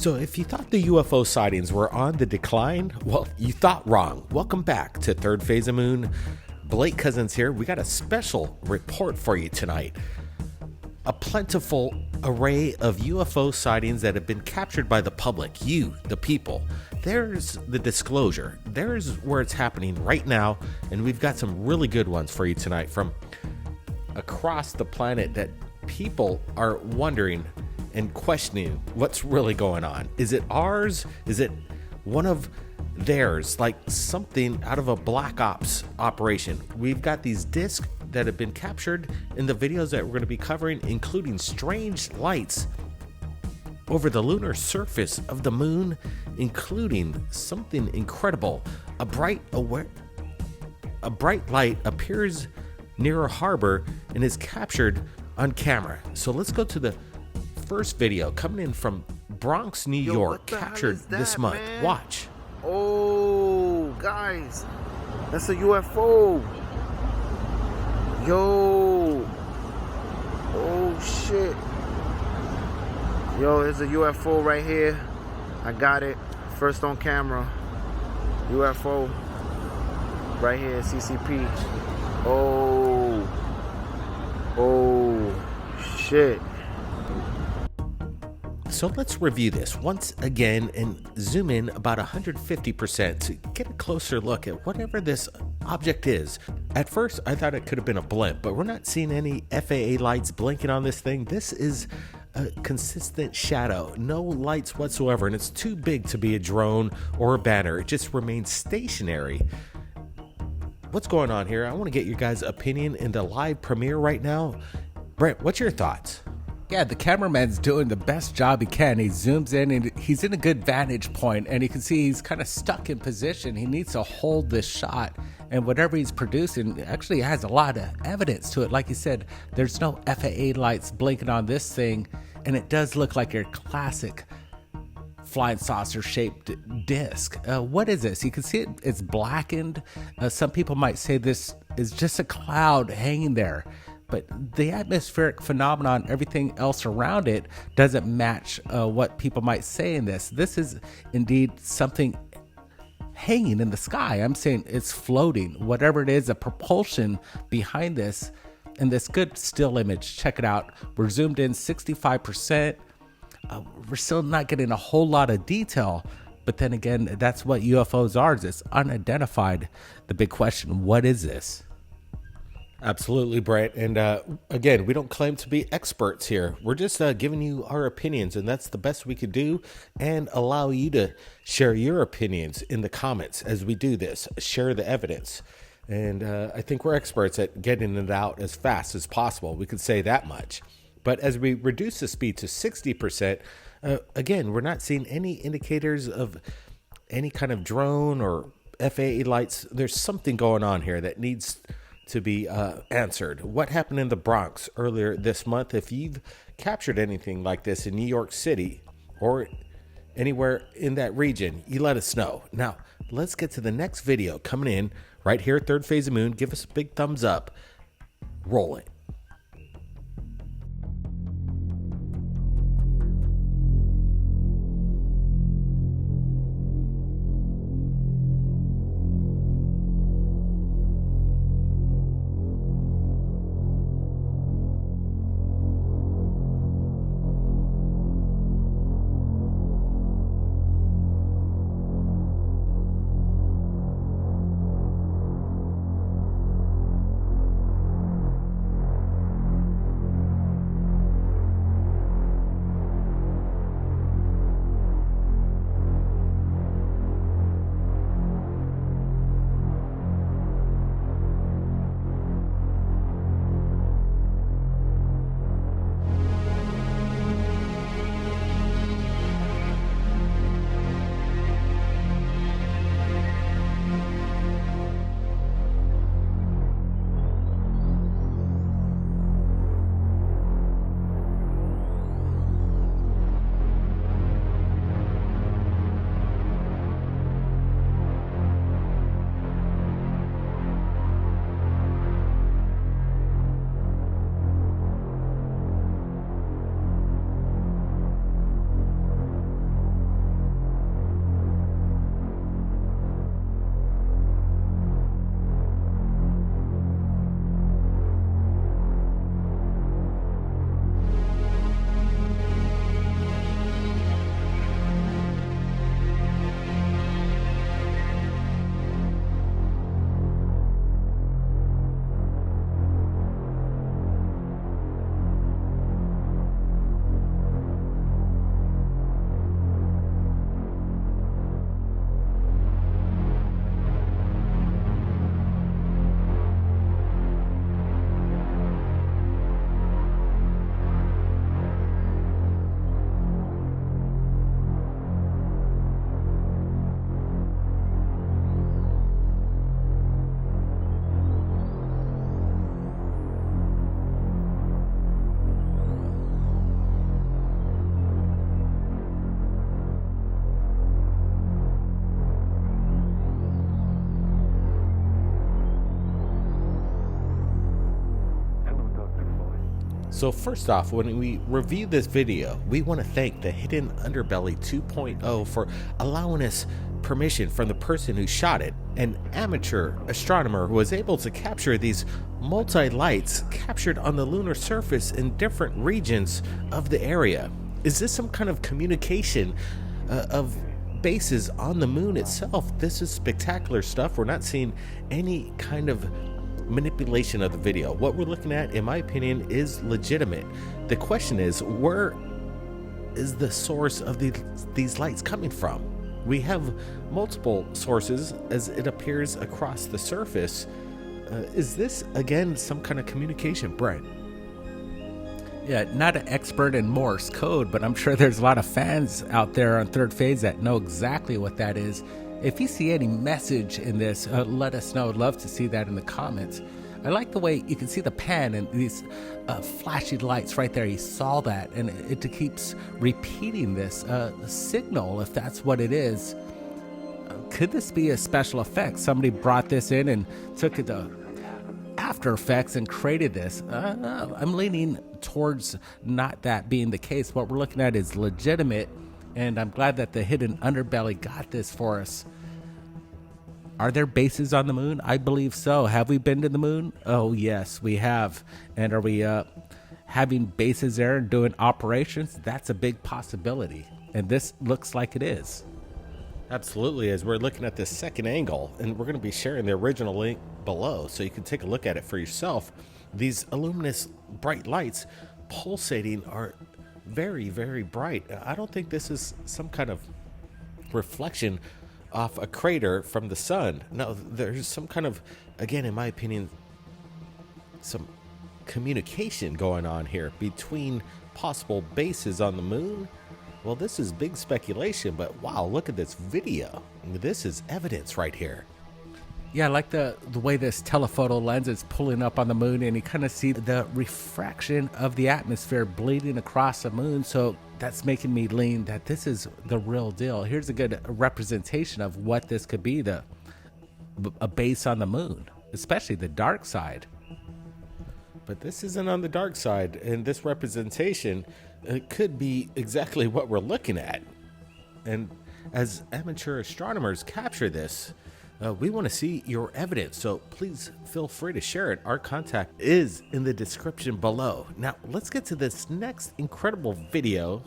So if you thought the UFO sightings were on the decline, well, you thought wrong. Welcome back to Third Phase of Moon. Blake Cousins here. We got a special report for you tonight. A plentiful array of UFO sightings that have been captured by the public, you, the people. There's the disclosure. There's where it's happening right now, and we've got some really good ones for you tonight from across the planet that people are wondering and questioning what's really going on. Is it ours? Is it one of theirs? Like something out of a black ops operation. We've got these discs that have been captured in the videos that we're going to be covering, including strange lights over the lunar surface of the moon, including something incredible. A bright light appears near a harbor and is captured on camera. So let's go to the first video coming in from Bronx, New York, captured this month. Man? Watch. Oh, guys, that's a UFO. Yo. Oh, shit. Yo, there's a UFO right here. I got it. First on camera. UFO. Right here, CCP. Oh. Oh, shit. So let's review this once again and zoom in about 150% to get a closer look at whatever this object is. At first, I thought it could have been a blimp, but we're not seeing any FAA lights blinking on this thing. This is a consistent shadow, no lights whatsoever, and it's too big to be a drone or a banner. It just remains stationary. What's going on here? I want to get your guys' opinion in the live premiere right now. Brent, what's your thoughts? Yeah, the cameraman's doing the best job he can. He zooms in and he's in a good vantage point, and you can see he's kind of stuck in position. He needs to hold this shot, and whatever he's producing actually has a lot of evidence to it. Like you said, there's no FAA lights blinking on this thing, and it does look like your classic flying saucer shaped disc. What is this? You can see it's blackened. Some people might say this is just a cloud hanging there. But the atmospheric phenomenon, everything else around it, doesn't match what people might say in this. This is indeed something hanging in the sky. I'm saying it's floating. Whatever it is, a propulsion behind this. And this good still image, check it out. We're zoomed in 65%. We're still not getting a whole lot of detail. But then again, that's what UFOs are. It's unidentified. The big question, what is this? Absolutely, Brent. And again, we don't claim to be experts here. We're just giving you our opinions, and that's the best we could do, and allow you to share your opinions in the comments as we do this. Share the evidence. And I think we're experts at getting it out as fast as possible. We could say that much. But as we reduce the speed to 60%, again, we're not seeing any indicators of any kind of drone or FAA lights. There's something going on here that needs to be answered. What happened in the Bronx earlier this month? If you've captured anything like this in New York City or anywhere in that region, you let us know. Now, let's get to the next video coming in right here at Third Phase of Moon. Give us a big thumbs up. Roll it. So first off, when we review this video, we want to thank the Hidden Underbelly 2.0 for allowing us permission from the person who shot it. An amateur astronomer who was able to capture these multi-lights captured on the lunar surface in different regions of the area. Is this some kind of communication of bases on the moon itself? This is spectacular stuff. We're not seeing any kind of manipulation of the video. What we're looking at, in my opinion, is legitimate. The question is, where is the source of these lights coming from? We have multiple sources as it appears across the surface. Is this, again, some kind of communication, Brent? Yeah, not an expert in Morse code, but I'm sure there's a lot of fans out there on Third Phase that know exactly what that is. If you see any message in this, let us know. I'd love to see that in the comments. I like the way you can see the pan and these flashy lights right there. You saw that, and it keeps repeating this signal, if that's what it is. Could this be a special effect? Somebody brought this in and took it to After Effects and created this. I'm leaning towards not that being the case. What we're looking at is legitimate, and I'm glad that the Hidden Underbelly got this for us. Are there bases on the moon? I believe so. Have we been to the moon? Oh, yes, we have. And are we having bases there and doing operations? That's a big possibility. And this looks like it is. Absolutely, as we're looking at this second angle, and we're going to be sharing the original link below so you can take a look at it for yourself. These luminous bright lights pulsating are very, very bright. I don't think this is some kind of reflection off a crater from the sun. No, there's some kind of, again, in my opinion, some communication going on here between possible bases on the moon. Well, this is big speculation, but wow, look at this video. This is evidence right here. Yeah, I like the way this telephoto lens is pulling up on the moon, and you kind of see the refraction of the atmosphere bleeding across the moon. So that's making me lean that this is the real deal. Here's a good representation of what this could be, a base on the moon, especially the dark side. But this isn't on the dark side, and this representation could be exactly what we're looking at. And as amateur astronomers capture this, we want to see your evidence, so please feel free to share it. Our contact is in the description below. Now, let's get to this next incredible video.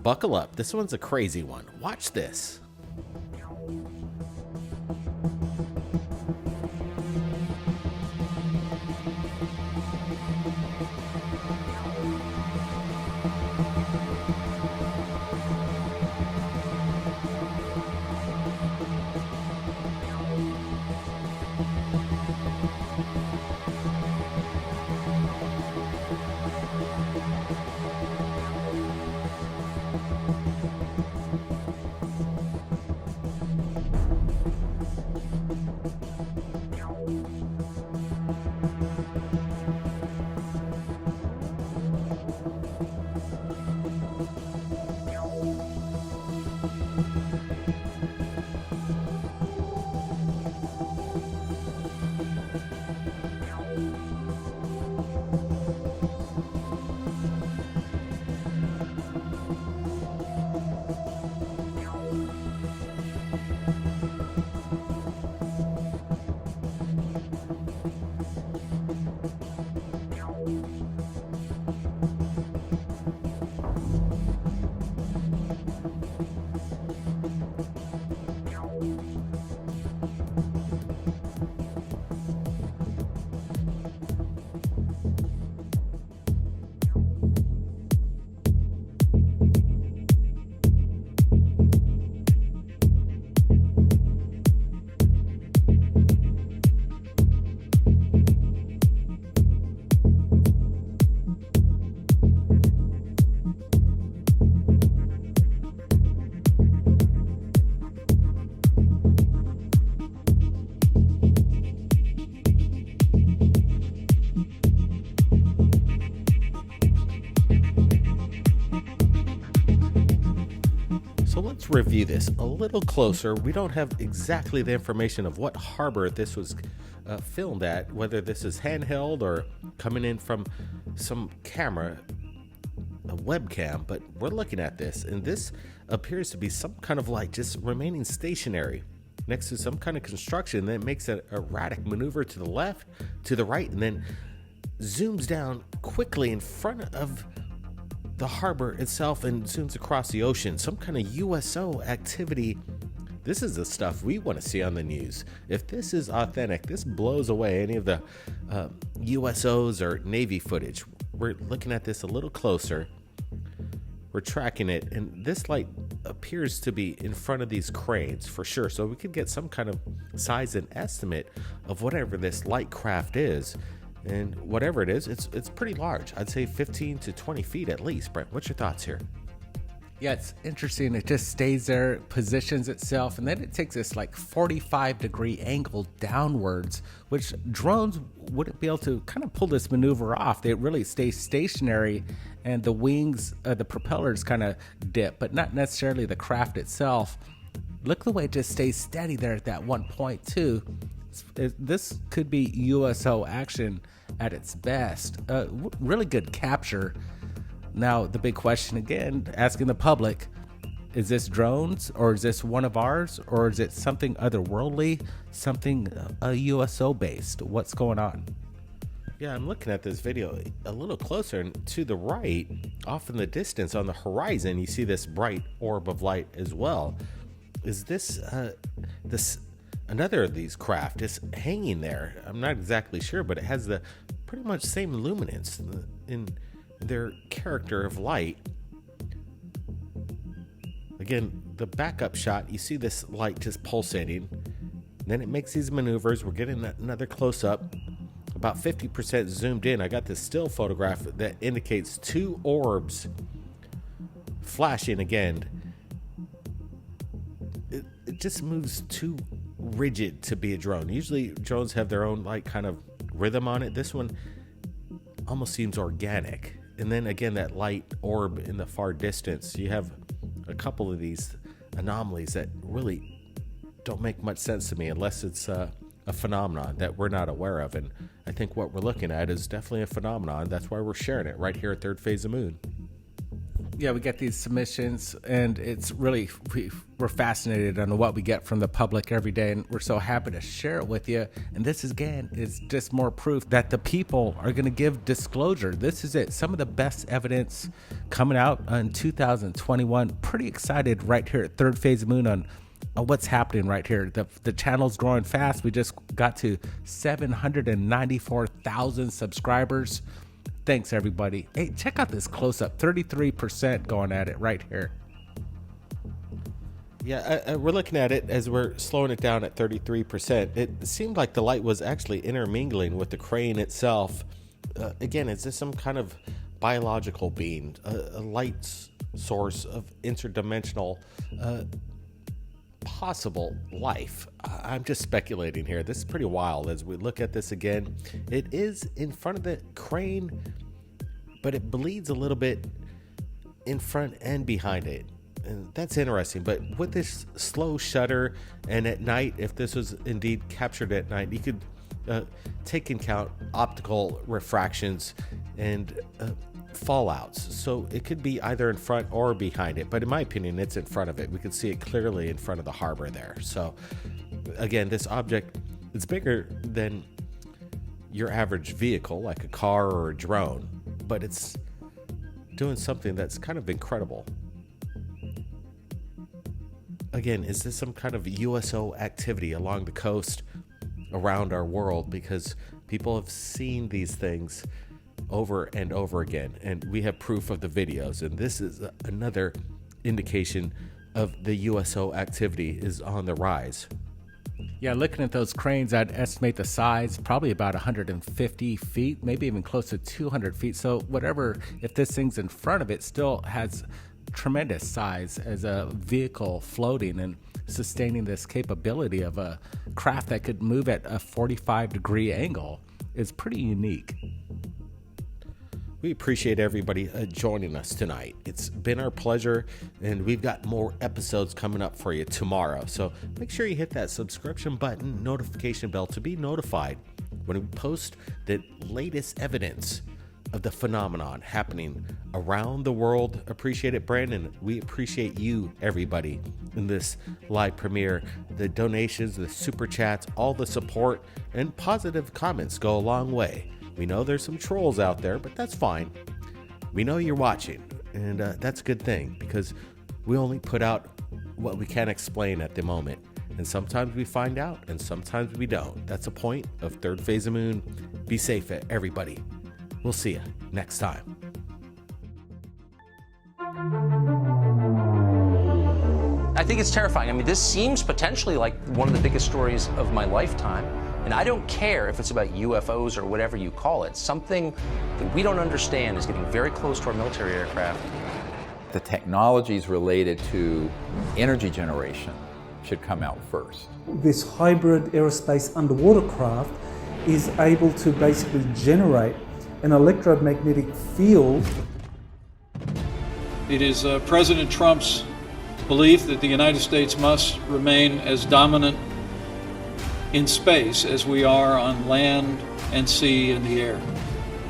Buckle up. This one's a crazy one. Watch this. So let's review this a little closer. We don't have exactly the information of what harbor this was filmed at, whether this is handheld or coming in from some camera, a webcam, but we're looking at this, and this appears to be some kind of light just remaining stationary next to some kind of construction that makes an erratic maneuver to the left, to the right, and then zooms down quickly in front of the harbor itself and zooms across the ocean. Some kind of USO activity. This is the stuff we want to see on the news. If this is authentic, this blows away any of the USOs or Navy footage. We're looking at this a little closer. We're tracking it, and this light appears to be in front of these cranes for sure. So we could get some kind of size and estimate of whatever this light craft is. And whatever it is, it's pretty large. I'd say 15 to 20 feet at least. Brent, what's your thoughts here? Yeah, it's interesting. It just stays there, positions itself, and then it takes this like 45-degree angle downwards, which drones wouldn't be able to kind of pull this maneuver off. They really stay stationary, and the wings, the propellers kind of dip, but not necessarily the craft itself. Look the way it just stays steady there at that one point too. This could be USO action at its best. Really good capture. Now, the big question again, asking the public, is this drones, or is this one of ours, or is it something otherworldly, something USO based? What's going on? Yeah, I'm looking at this video a little closer, and to the right, off in the distance on the horizon, you see this bright orb of light as well. Is this another of these craft is hanging there? I'm not exactly sure, but it has the pretty much same luminance in their character of light. Again, the backup shot, you see this light just pulsating. Then it makes these maneuvers. We're getting another close-up, about 50% zoomed in. I got this still photograph that indicates two orbs flashing again. It just moves too rigid to be a drone. Usually drones have their own like kind of rhythm on it. This one almost seems organic. And then again, that light orb in the far distance, you have a couple of these anomalies that really don't make much sense to me unless it's a phenomenon that we're not aware of. And I think what we're looking at is definitely a phenomenon. That's why we're sharing it right here at Third Phase of Moon. Yeah, we get these submissions, and it's really, we're fascinated on what we get from the public every day, and we're so happy to share it with you. And this is, again, is just more proof that the people are going to give disclosure. This is it. Some of the best evidence coming out in 2021. Pretty excited right here at Third Phase of Moon on what's happening right here. The channel's growing fast. We just got to 794,000 subscribers. Thanks, everybody. Hey, check out this close-up. 33% going at it right here. Yeah, we're looking at it as we're slowing it down at 33%. It seemed like the light was actually intermingling with the crane itself. Again, is this some kind of biological being, a light source of interdimensional possible life? I'm just speculating here. This is pretty wild as we look at this again. It is in front of the crane, but it bleeds a little bit in front and behind it. And that's interesting. But with this slow shutter, and at night, if this was indeed captured at night, you could take into account optical refractions and fallouts. So it could be either in front or behind it, but in my opinion, it's in front of it. We can see it clearly in front of the harbor there. So again, this object is bigger than your average vehicle, like a car or a drone, but it's doing something that's kind of incredible. Again, is this some kind of USO activity along the coast around our world? Because people have seen these things over and over again, and we have proof of the videos, and this is another indication of the USO activity is on the rise. Yeah, looking at those cranes, I'd estimate the size probably about 150 feet, maybe even close to 200 feet. So whatever, if this thing's in front of it, still has tremendous size as a vehicle floating and sustaining this capability of a craft that could move at a 45-degree angle is pretty unique. We appreciate everybody joining us tonight. It's been our pleasure, and we've got more episodes coming up for you tomorrow. So make sure you hit that subscription button, notification bell to be notified when we post the latest evidence of the phenomenon happening around the world. Appreciate it, Brandon. We appreciate you, everybody, in this live premiere. The donations, the super chats, all the support, and positive comments go a long way. We know there's some trolls out there, but that's fine. We know you're watching, and that's a good thing, because we only put out what we can explain at the moment. And sometimes we find out, and sometimes we don't. That's the point of Third Phase of Moon. Be safe, everybody. We'll see you next time. I think it's terrifying. I mean, this seems potentially like one of the biggest stories of my lifetime. And I don't care if it's about UFOs or whatever you call it. Something that we don't understand is getting very close to our military aircraft. The technologies related to energy generation should come out first. This hybrid aerospace underwater craft is able to basically generate an electromagnetic field. It is President Trump's belief that the United States must remain as dominant in space as we are on land and sea and the air.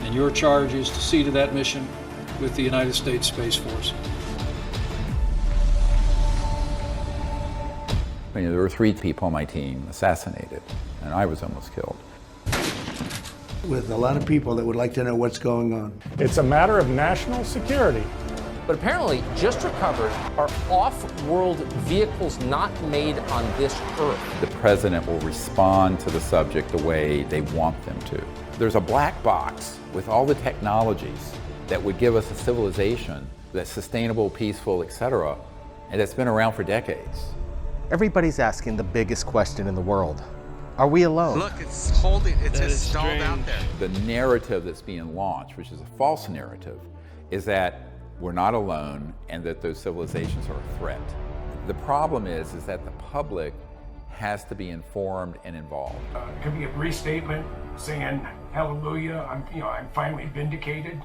And your charge is to see to that mission with the United States Space Force. There were 3 people on my team assassinated, and I was almost killed. With a lot of people that would like to know what's going on. It's a matter of national security. But apparently, just recovered are off-world vehicles not made on this Earth. The president will respond to the subject the way they want them to. There's a black box with all the technologies that would give us a civilization that's sustainable, peaceful, etc., and that's been around for decades. Everybody's asking the biggest question in the world. Are we alone? Look, it's holding, it's just stalled out there. The narrative that's being launched, which is a false narrative, is that we're not alone and that those civilizations are a threat. The problem is that the public has to be informed and involved. It could be a brief statement saying, hallelujah, I'm finally vindicated.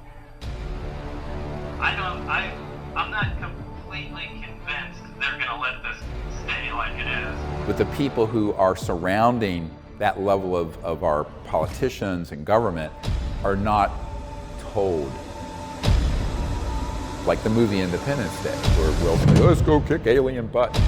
I'm not completely convinced they're gonna let this stay like it is. But the people who are surrounding that level of our politicians and government are not told. Like the movie Independence Day, where Will says, let's go kick alien butt.